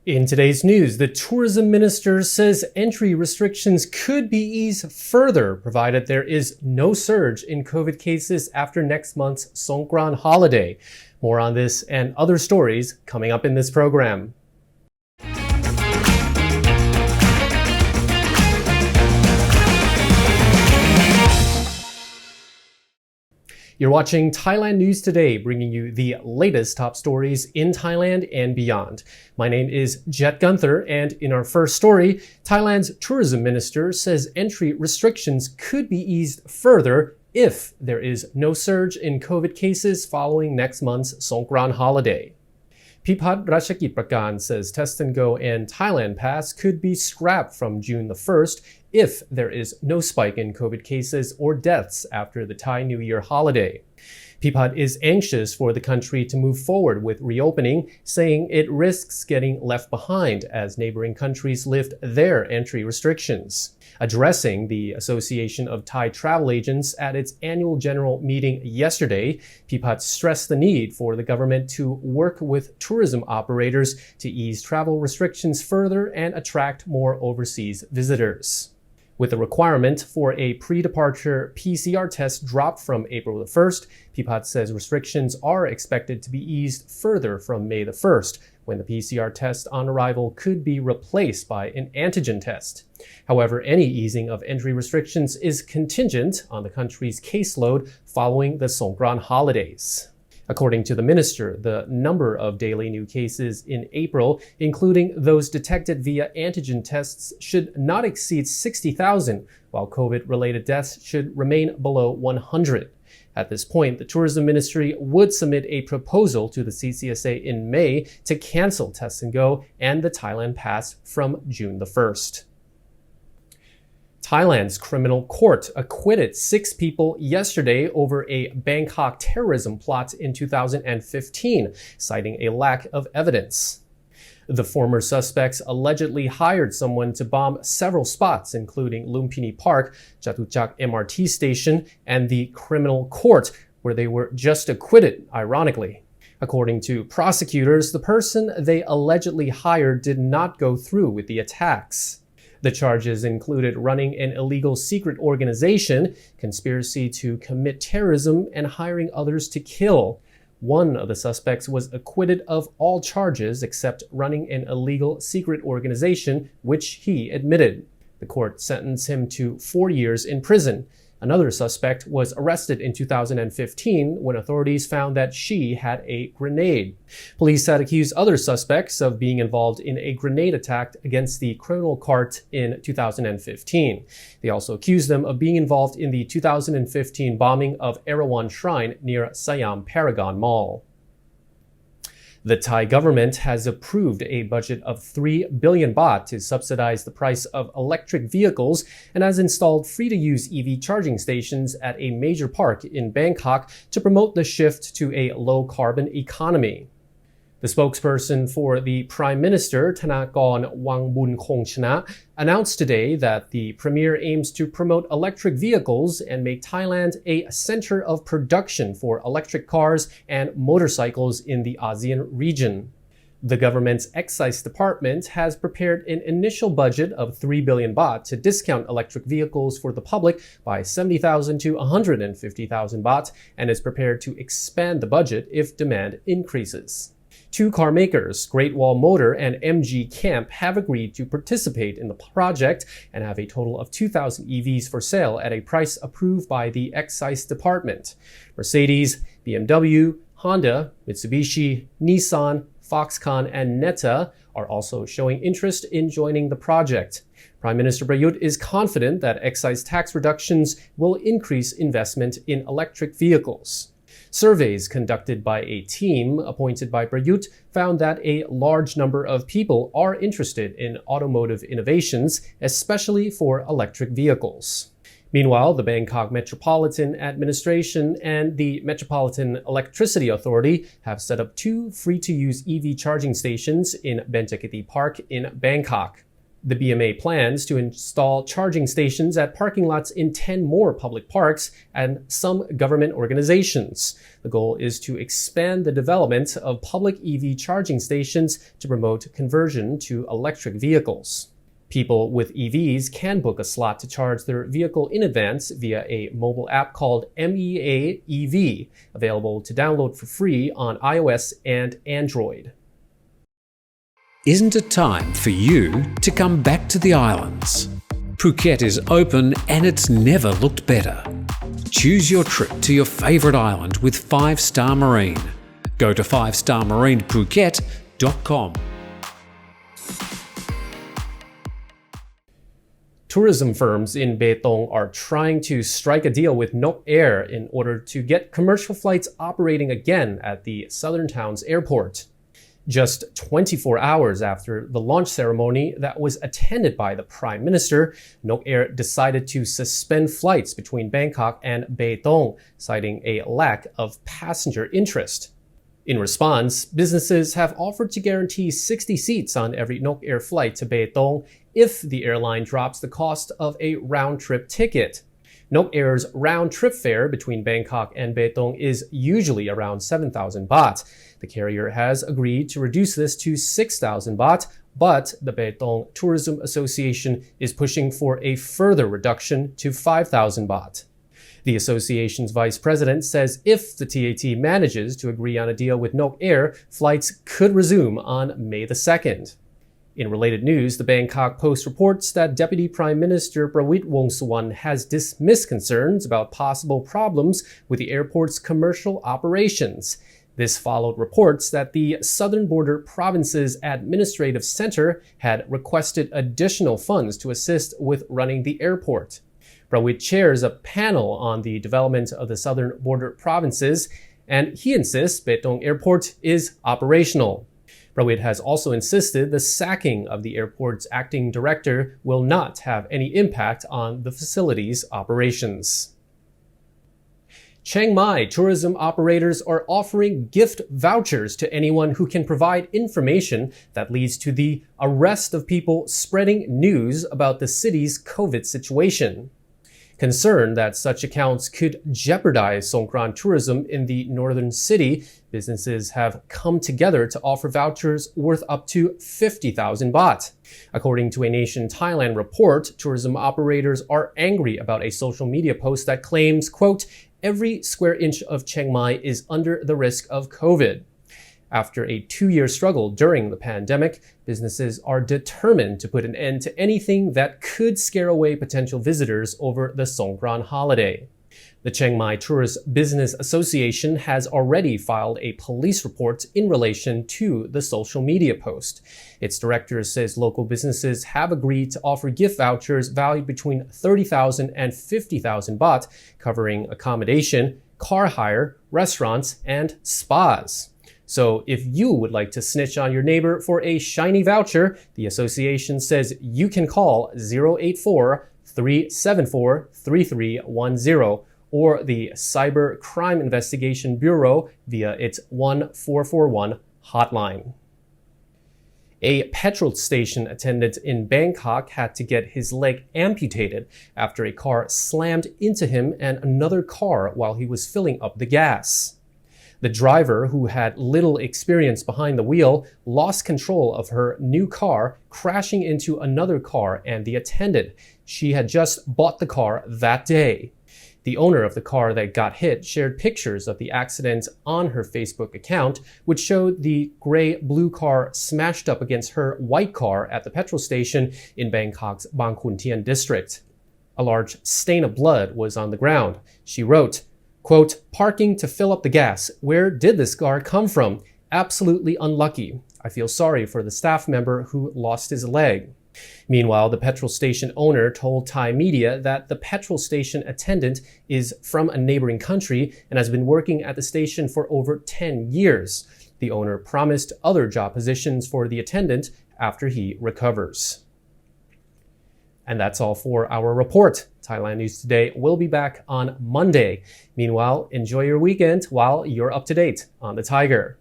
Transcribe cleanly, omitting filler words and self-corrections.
In today's news, the tourism minister says entry restrictions could be eased further provided there is no surge in COVID cases after next month's Songkran holiday. More on this and other stories coming up in this program. You're watching Thailand News Today, bringing you the latest top stories in Thailand and beyond. My name is Jet Gunther, and in our first story, Thailand's tourism minister says entry restrictions could be eased further if there is no surge in COVID cases following next month's Songkran holiday. Pipat Rachakit Prakan says Test and Go and Thailand Pass could be scrapped from June the 1st if there is no spike in COVID cases or deaths after the Thai New Year holiday. Pipat is anxious for the country to move forward with reopening, saying it risks getting left behind as neighboring countries lift their entry restrictions. Addressing the Association of Thai Travel Agents at its annual general meeting yesterday, Pipat stressed the need for the government to work with tourism operators to ease travel restrictions further and attract more overseas visitors. With the requirement for a pre-departure PCR test dropped from April the 1st, Pipat says restrictions are expected to be eased further from May the 1st, when the PCR test on arrival could be replaced by an antigen test. However, any easing of entry restrictions is contingent on the country's caseload following the Songkran holidays. According to the minister, the number of daily new cases in April, including those detected via antigen tests, should not exceed 60,000, while COVID-related deaths should remain below 100. At this point, the tourism ministry would submit a proposal to the CCSA in May to cancel Test and Go and the Thailand Pass from June the 1st. Thailand's criminal court acquitted 6 people yesterday over a Bangkok terrorism plot in 2015, citing a lack of evidence. The former suspects allegedly hired someone to bomb several spots, including Lumpini Park, Chatuchak MRT station, and the criminal court, where they were just acquitted, ironically. According to prosecutors, the person they allegedly hired did not go through with the attacks. The charges included running an illegal secret organization, conspiracy to commit terrorism, and hiring others to kill. One of the suspects was acquitted of all charges except running an illegal secret organization, which he admitted. The court sentenced him to 4 years in prison. Another suspect was arrested in 2015 when authorities found that she had a grenade. Police had accused other suspects of being involved in a grenade attack against the criminal court in 2015. They also accused them of being involved in the 2015 bombing of Erawan Shrine near Siam Paragon Mall. The Thai government has approved a budget of 3 billion baht to subsidize the price of electric vehicles and has installed free-to-use EV charging stations at a major park in Bangkok to promote the shift to a low-carbon economy. The spokesperson for the Prime Minister, Thanakorn Wangbunkongchana, announced today that the premier aims to promote electric vehicles and make Thailand a center of production for electric cars and motorcycles in the ASEAN region. The government's excise department has prepared an initial budget of 3 billion baht to discount electric vehicles for the public by 70,000 to 150,000 baht and is prepared to expand the budget if demand increases. 2 car makers, Great Wall Motor and MG Camp, have agreed to participate in the project and have a total of 2,000 EVs for sale at a price approved by the excise department. Mercedes, BMW, Honda, Mitsubishi, Nissan, Foxconn, and Neta are also showing interest in joining the project. Prime Minister Prayut is confident that excise tax reductions will increase investment in electric vehicles. Surveys conducted by a team appointed by Prayut found that a large number of people are interested in automotive innovations, especially for electric vehicles. Meanwhile, the Bangkok Metropolitan Administration and the Metropolitan Electricity Authority have set up 2 free-to-use EV charging stations in Benjakiti Park in Bangkok. The BMA plans to install charging stations at parking lots in 10 more public parks and some government organizations. The goal is to expand the development of public EV charging stations to promote conversion to electric vehicles. People with EVs can book a slot to charge their vehicle in advance via a mobile app called MEA EV, available to download for free on iOS and Android. Isn't it time for you to come back to the islands? Phuket is open and it's never looked better. Choose your trip to your favourite island with 5-Star Marine. Go to 5starmarinephuket.com. Tourism firms in Betong are trying to strike a deal with Nok Air in order to get commercial flights operating again at the southern town's airport. Just 24 hours after the launch ceremony that was attended by the Prime Minister, Nok Air decided to suspend flights between Bangkok and Betong, citing a lack of passenger interest. In response, businesses have offered to guarantee 60 seats on every Nok Air flight to Betong if the airline drops the cost of a round-trip ticket. Nok Air's round-trip fare between Bangkok and Betong is usually around 7,000 baht. The carrier has agreed to reduce this to 6,000 baht, but the Betong Tourism Association is pushing for a further reduction to 5,000 baht. The association's vice president says if the TAT manages to agree on a deal with Nok Air, flights could resume on May the 2nd. In related news, the Bangkok Post reports that Deputy Prime Minister Prawit Wongsuwan has dismissed concerns about possible problems with the airport's commercial operations. This followed reports that the Southern Border Province's Administrative Center had requested additional funds to assist with running the airport. Prawit chairs a panel on the development of the Southern Border Provinces, and he insists Betong Airport is operational. Prawit has also insisted the sacking of the airport's acting director will not have any impact on the facility's operations. Chiang Mai tourism operators are offering gift vouchers to anyone who can provide information that leads to the arrest of people spreading news about the city's COVID situation. Concerned that such accounts could jeopardize Songkran tourism in the northern city, businesses have come together to offer vouchers worth up to 50,000 baht. According to a Nation Thailand report, tourism operators are angry about a social media post that claims, quote, "Every square inch of Chiang Mai is under the risk of COVID." After a 2-year struggle during the pandemic, businesses are determined to put an end to anything that could scare away potential visitors over the Songkran holiday. The Chiang Mai Tourist Business Association has already filed a police report in relation to the social media post. Its director says local businesses have agreed to offer gift vouchers valued between 30,000 and 50,000 baht, covering accommodation, car hire, restaurants, and spas. So if you would like to snitch on your neighbor for a shiny voucher, the association says you can call 084-374-3310 or the Cyber Crime Investigation Bureau via its 1441 hotline. A petrol station attendant in Bangkok had to get his leg amputated after a car slammed into him and another car while he was filling up the gas. The driver, who had little experience behind the wheel, lost control of her new car, crashing into another car and the attendant. She had just bought the car that day. The owner of the car that got hit shared pictures of the accident on her Facebook account, which showed the gray-blue car smashed up against her white car at the petrol station in Bangkok's Bang Khun Thien district. A large stain of blood was on the ground. She wrote, quote, "Parking to fill up the gas. Where did this car come from? Absolutely unlucky. I feel sorry for the staff member who lost his leg." Meanwhile, the petrol station owner told Thai media that the petrol station attendant is from a neighboring country and has been working at the station for over 10 years. The owner promised other job positions for the attendant after he recovers. And that's all for our report. Thailand News Today will be back on Monday. Meanwhile, enjoy your weekend while you're up to date on the Thaiger.